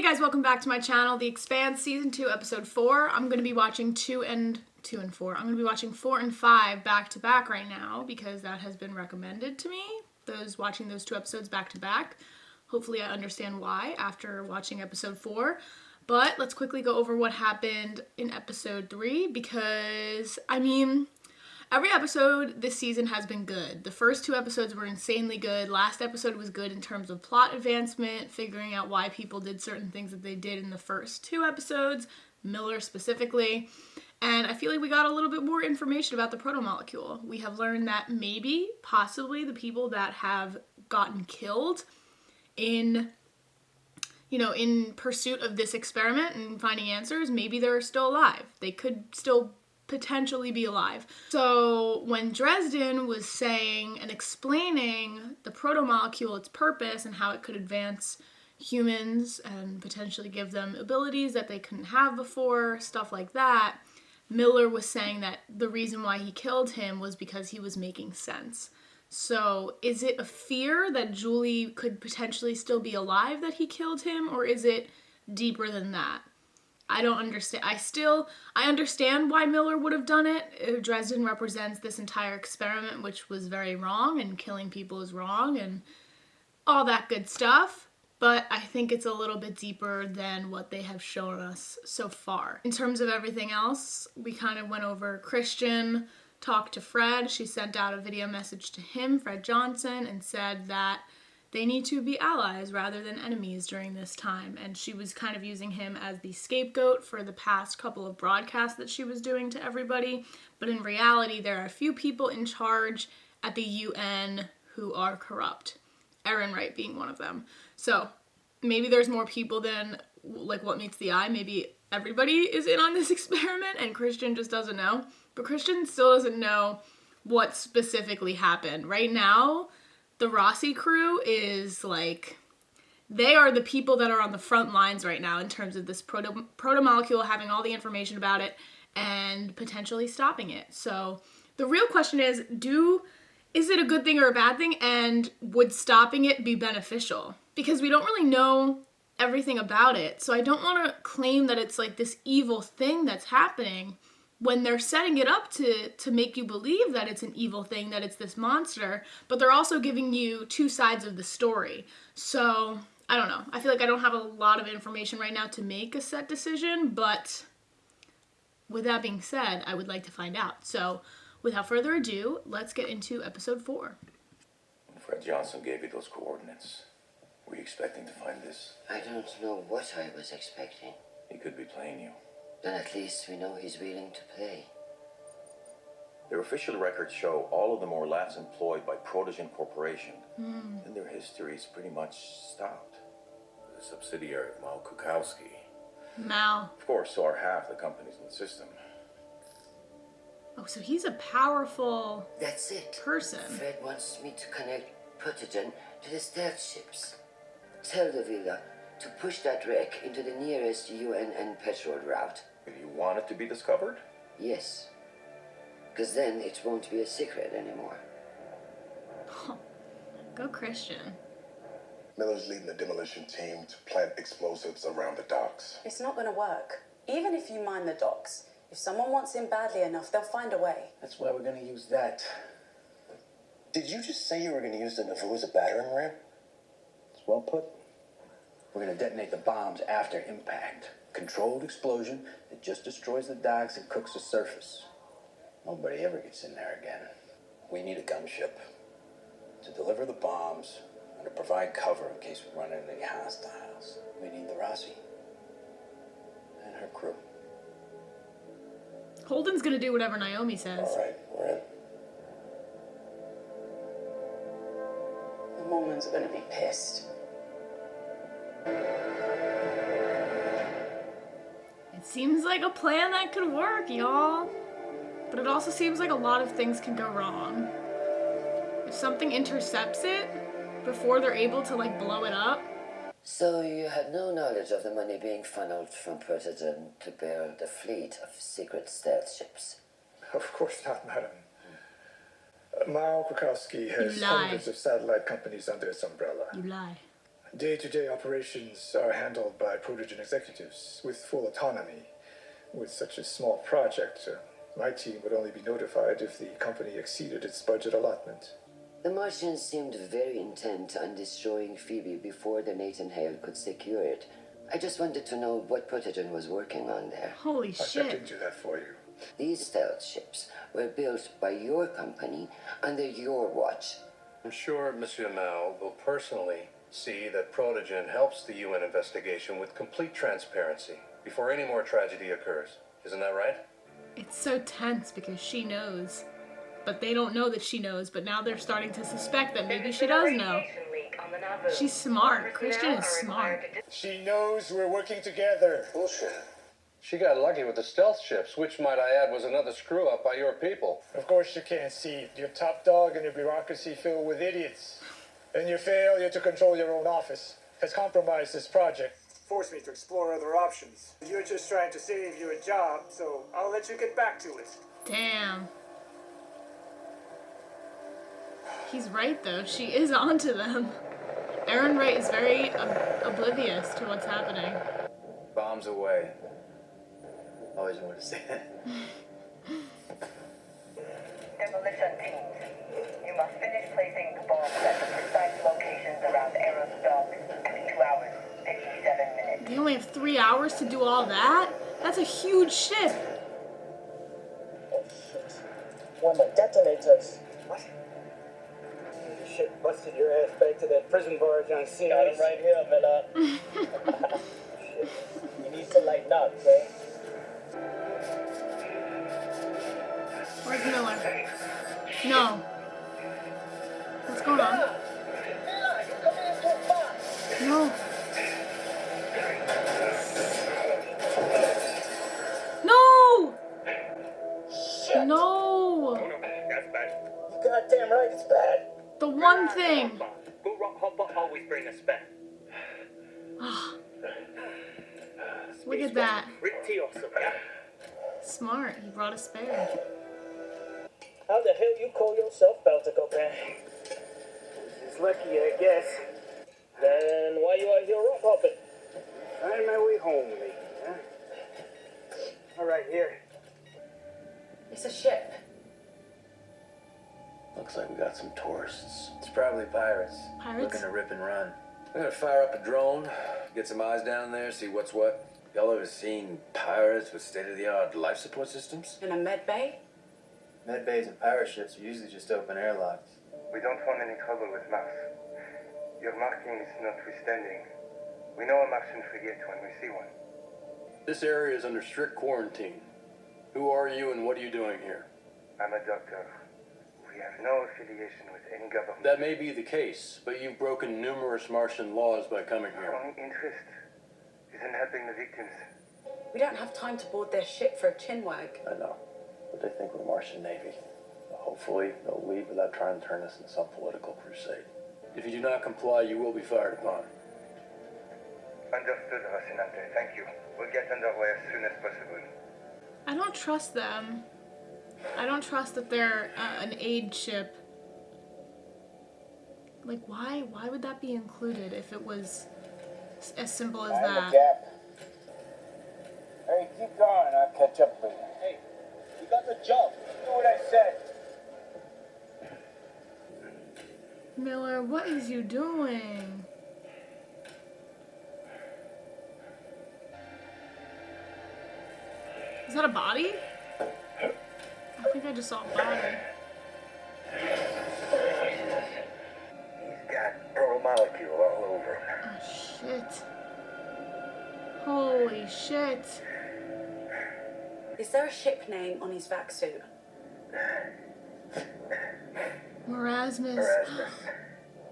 guys, welcome back to my channel, The Expanse, Season 2, Episode 4. I'm going to be watching 2 and 4. I'm going to be watching 4 and 5 back to back right now because that has been recommended to me, watching those 2 episodes back to back. Hopefully I understand why after watching Episode 4. But let's quickly go over what happened in Episode 3 because, every episode this season has been good. The first 2 episodes were insanely good. Last episode was good in terms of plot advancement, figuring out why people did certain things that they did in the first 2 episodes, Miller specifically. And I feel like we got a little bit more information about the protomolecule. We have learned that maybe, possibly, the people that have gotten killed in pursuit of this experiment and finding answers, maybe they're still alive. They could still potentially be alive. So when Dresden was saying and explaining the protomolecule, its purpose, and how it could advance humans and potentially give them abilities that they couldn't have before, stuff like that, Miller was saying that the reason why he killed him was because he was making sense. So is it a fear that Julie could potentially still be alive that he killed him, or is it deeper than that? I don't understand. I understand why Miller would have done it. Dresden represents this entire experiment, which was very wrong, and killing people is wrong, and all that good stuff. But I think it's a little bit deeper than what they have shown us so far. In terms of everything else, we kind of went over Christian talked to Fred. She sent out a video message to him, Fred Johnson, and said that they need to be allies rather than enemies during this time. And she was kind of using him as the scapegoat for the past couple of broadcasts that she was doing to everybody. But in reality, there are a few people in charge at the UN who are corrupt. Erin Wright being one of them. So maybe there's more people than like what meets the eye. Maybe everybody is in on this experiment and Christian just doesn't know. But Christian still doesn't know what specifically happened. Right now, the Rossi crew is like, they are the people that are on the front lines right now in terms of this protomolecule, having all the information about it and potentially stopping it. So the real question is it a good thing or a bad thing, and would stopping it be beneficial? Because we don't really know everything about it. So I don't want to claim that it's like this evil thing that's happening when they're setting it up to make you believe that it's an evil thing, that it's this monster, but they're also giving you 2 sides of the story. So, I don't know. I feel like I don't have a lot of information right now to make a set decision, but with that being said, I would like to find out. So, without further ado, let's get into episode 4. Fred Johnson gave you those coordinates. Were you expecting to find this? I don't know what I was expecting. He could be playing you. Then at least we know he's willing to play. Their official records show all of them were last employed by Protogen Corporation. And their history's pretty much stopped. A subsidiary of Mal Kukowski. Mal. Of course, so are half the companies in the system. Oh, so he's a powerful That's it. person. Fred wants me to connect Protogen to the stealth ships. Tell the Villa to push that wreck into the nearest UN and petrol route. You want it to be discovered? Yes. Because then it won't be a secret anymore. Go Christian. Miller's leading the demolition team to plant explosives around the docks. It's not going to work. Even if you mine the docks, if someone wants in badly enough, they'll find a way. That's why we're going to use that. Did you just say you were going to use the Nauvoo as a battering ram? It's well put. We're going to detonate the bombs after impact. Controlled explosion that just destroys the docks and cooks the surface. Nobody ever gets in there again. We need a gunship to deliver the bombs and to provide cover in case we run into any hostiles. We need the Rossi and her crew. Holden's gonna do whatever Naomi says. All right, we're in. The Mormons are going to be pissed. It seems like a plan that could work, y'all. But it also seems like a lot of things can go wrong. If something intercepts it before they're able to, blow it up. So you had no knowledge of the money being funneled from Protogen to build a fleet of secret stealth ships? Of course not, madam. Mal Kukowski has You lie. hundreds of satellite companies under its umbrella. You lie. Day-to-day operations are handled by Protogen executives with full autonomy. With such a small project, my team would only be notified if the company exceeded its budget allotment. The Martians seemed very intent on destroying Phoebe before the Nathan Hale could secure it. I just wanted to know what Protogen was working on there. Holy I can shit. do that for you. These stealth ships were built by your company under your watch. I'm sure Monsieur Mao will personally see that Protogen helps the UN investigation with complete transparency before any more tragedy occurs. Isn't that right? It's so tense because she knows. But they don't know that she knows, but now they're starting to suspect that maybe she does know. She's smart. Christian is smart. She knows we're working together. Bullshit. She got lucky with the stealth ships, which, might I add, was another screw-up by your people. Of course you can't see. Your top dog and your bureaucracy filled with idiots. And your failure to control your own office has compromised this project. Forced me to explore other options. You're just trying to save you a job, so I'll let you get back to it. Damn. He's right though. She is onto them. Aaron Wright is very oblivious to what's happening. Bombs away. Always wanted to say that. Demolition teams, you must finish placing the bombs at the precise locations around Eros docks in 2 hours, 57 minutes. They only have 3 hours to do all that? That's a huge ship. Oh shit. One of my detonators. What? You shit busted your ass back to that prison barge on scene. Got him right here, Miller. Shit. You need to lighten up, okay? Where's Miller? No. What's going on? No. No! Shit. No! That's bad. You goddamn right it's bad. The one thing. Good rock hopper always bring us back. Look at that. Rick T also, yeah? Smart. He brought a spare. How the hell you call yourself about to go back? It's lucky, I guess. Then why you out here rock hopping? Find my way home, maybe, huh? All right, here. It's a ship. Looks like we got some tourists. It's probably pirates. Pirates? Looking to rip and run. I'm gonna fire up a drone, get some eyes down there, see what's what. Y'all ever seen pirates with state-of-the-art life support systems? In a med bay? Med bays and pirate ships are usually just open airlocks. We don't want any trouble with Mars. Your markings notwithstanding, we know a Martian frigate when we see one. This area is under strict quarantine. Who are you and what are you doing here? I'm a doctor. We have no affiliation with any government. That may be the case, but you've broken numerous Martian laws by coming Our here. only interest is in helping the victims. We don't have time to board their ship for a chinwag. I know, but they think we're Martian Navy. Hopefully, they'll leave without trying to turn us into some political crusade. If you do not comply, you will be fired upon. Understood, Rocinante. Thank you. We'll get underway as soon as possible. I don't trust them. I don't trust that they're an aid ship. Like, why? Why would that be included if it was as simple as that? Hey, keep going. I'll catch up with you. Hey, you got the job. Do what I said. Miller, what is you doing? Is that a body? I think I just saw a body. He's got pearl molecule all over him. Oh, shit. Holy shit. Is there a ship name on his vac suit? Marasmus.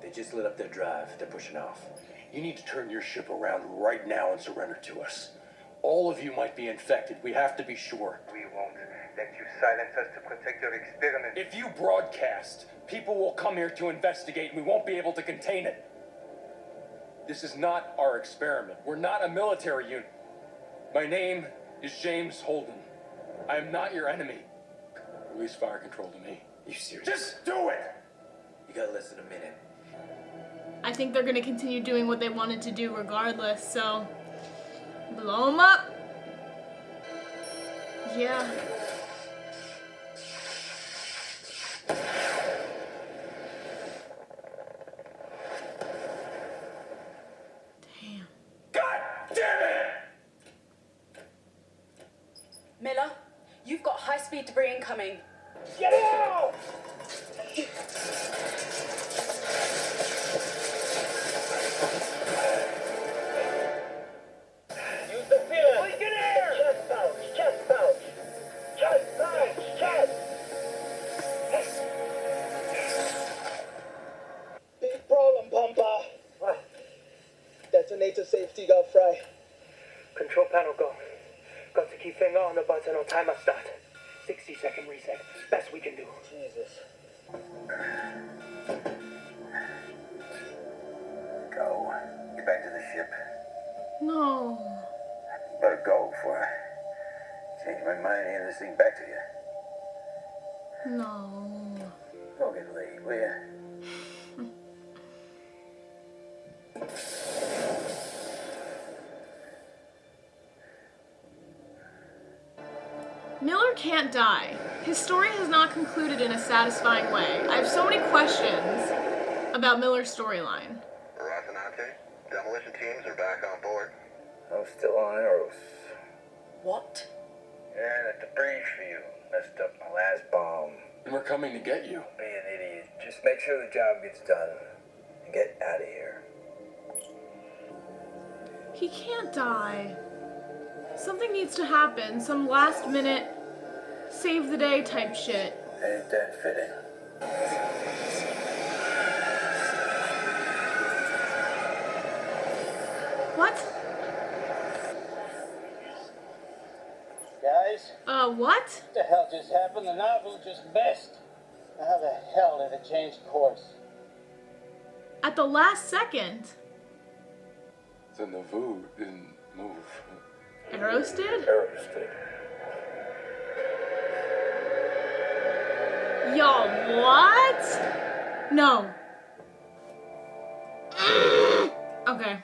They just lit up their drive. They're pushing off. You need to turn your ship around right now and surrender to us. All of you might be infected. We have to be sure. We won't let you silence us to protect your experiment. If you broadcast, people will come here to investigate and we won't be able to contain it. This is not our experiment. We're not a military unit. My name is James Holden. I am not your enemy. Release fire control to me. You serious? Just do it! You got less than a minute. I think they're going to continue doing what they wanted to do regardless, so blow them up. Yeah. Damn. God damn it! Miller, you've got high-speed debris incoming. Get out! Use the feeler. We get air! Chest pouch, chest pouch. Chest pouch, chest. Big problem, Pampa. What? Detonator safety got fry. Control panel go. Got to keep finger on the button or timer start. 60-second reset. Best we can do. Jesus. Go. Get back to the ship. No. Better go before I change my mind and hand this thing back to you. No. Don't get late, will ya? Miller can't die. His story has not concluded in a satisfying way. I have so many questions about Miller's storyline. Rocinante, demolition teams are back on board. I'm still on Eros. What? Yeah, that debris field messed up my last bomb. And we're coming to get you. Be an idiot. Just make sure the job gets done and get out of here. He can't die. Something needs to happen. Some last minute save the day type shit. Ain't that fitting? What? Guys, What? what the hell just happened? The novel just missed. How the hell did it change course? At the last second. The Nauvoo didn't move. Eros did? Eros did. Y'all, what? No. Okay.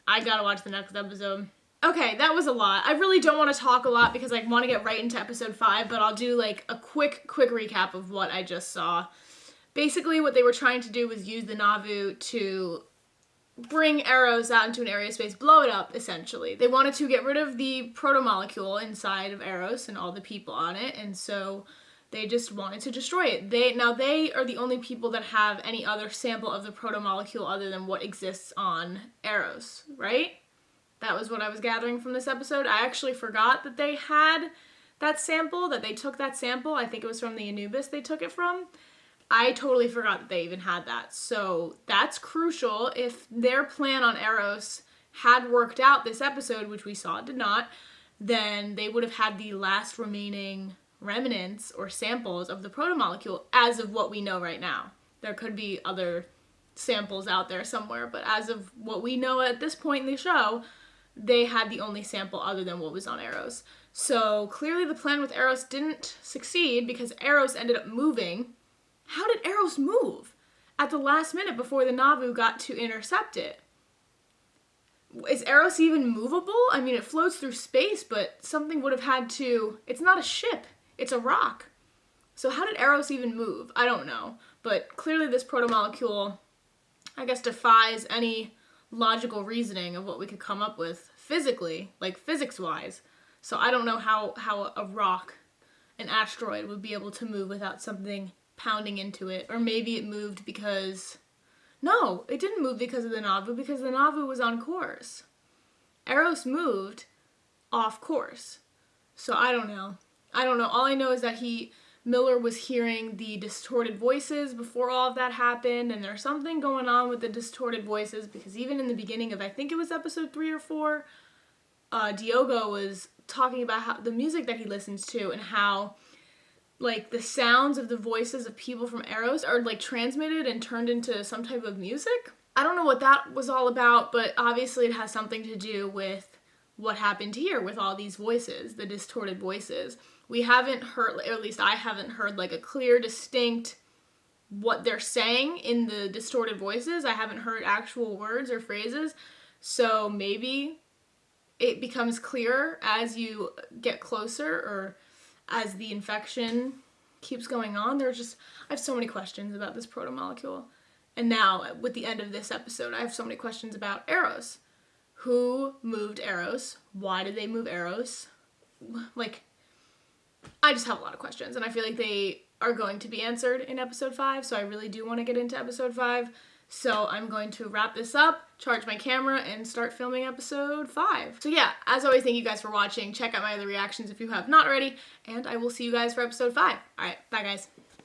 I gotta watch the next episode. Okay, that was a lot. I really don't want to talk a lot because I want to get right into episode 5, but I'll do like a quick recap of what I just saw. Basically, what they were trying to do was use the Nauvoo to bring Eros out into an area of space, blow it up, essentially. They wanted to get rid of the proto-molecule inside of Eros and all the people on it, and so they just wanted to destroy it. They are the only people that have any other sample of the proto-molecule other than what exists on Eros, right? That was what I was gathering from this episode. I actually forgot that they had that sample, that they took that sample. I think it was from the Anubis they took it from. I totally forgot that they even had that. So that's crucial. If their plan on Eros had worked out this episode, which we saw it did not, then they would have had the last remaining remnants or samples of the protomolecule as of what we know right now. There could be other samples out there somewhere, but as of what we know at this point in the show, they had the only sample other than what was on Eros. So clearly the plan with Eros didn't succeed because Eros ended up moving. How did Eros move at the last minute before the Nauvoo got to intercept it? Is Eros even movable? I mean, it floats through space, but something would have had to... It's not a ship. It's a rock. So how did Eros even move? I don't know. But clearly this protomolecule, I guess, defies any logical reasoning of what we could come up with physically, like physics-wise. So I don't know how a rock, an asteroid, would be able to move without something pounding into it. Or maybe it moved because... No, it didn't move because of the Nauvoo, because the Nauvoo was on course. Eros moved off course. So I don't know. All I know is that Miller was hearing the distorted voices before all of that happened, and there's something going on with the distorted voices, because even in the beginning of, I think it was episode 3 or 4, Diogo was talking about how the music that he listens to and how, like, the sounds of the voices of people from Eros are, like, transmitted and turned into some type of music. I don't know what that was all about, but obviously it has something to do with what happened here with all these voices, the distorted voices. We haven't heard, or at least I haven't heard, like, a clear, distinct what they're saying in the distorted voices. I haven't heard actual words or phrases. So maybe it becomes clearer as you get closer or as the infection keeps going on. I have so many questions about this protomolecule. And now, with the end of this episode, I have so many questions about Eros. Who moved Eros? Why did they move Eros? Like, I just have a lot of questions, and I feel like they are going to be answered in episode 5, so I really do want to get into episode 5. So I'm going to wrap this up, charge my camera, and start filming episode 5. So yeah, as always, thank you guys for watching. Check out my other reactions if you have not already, and I will see you guys for episode 5. Alright, bye guys.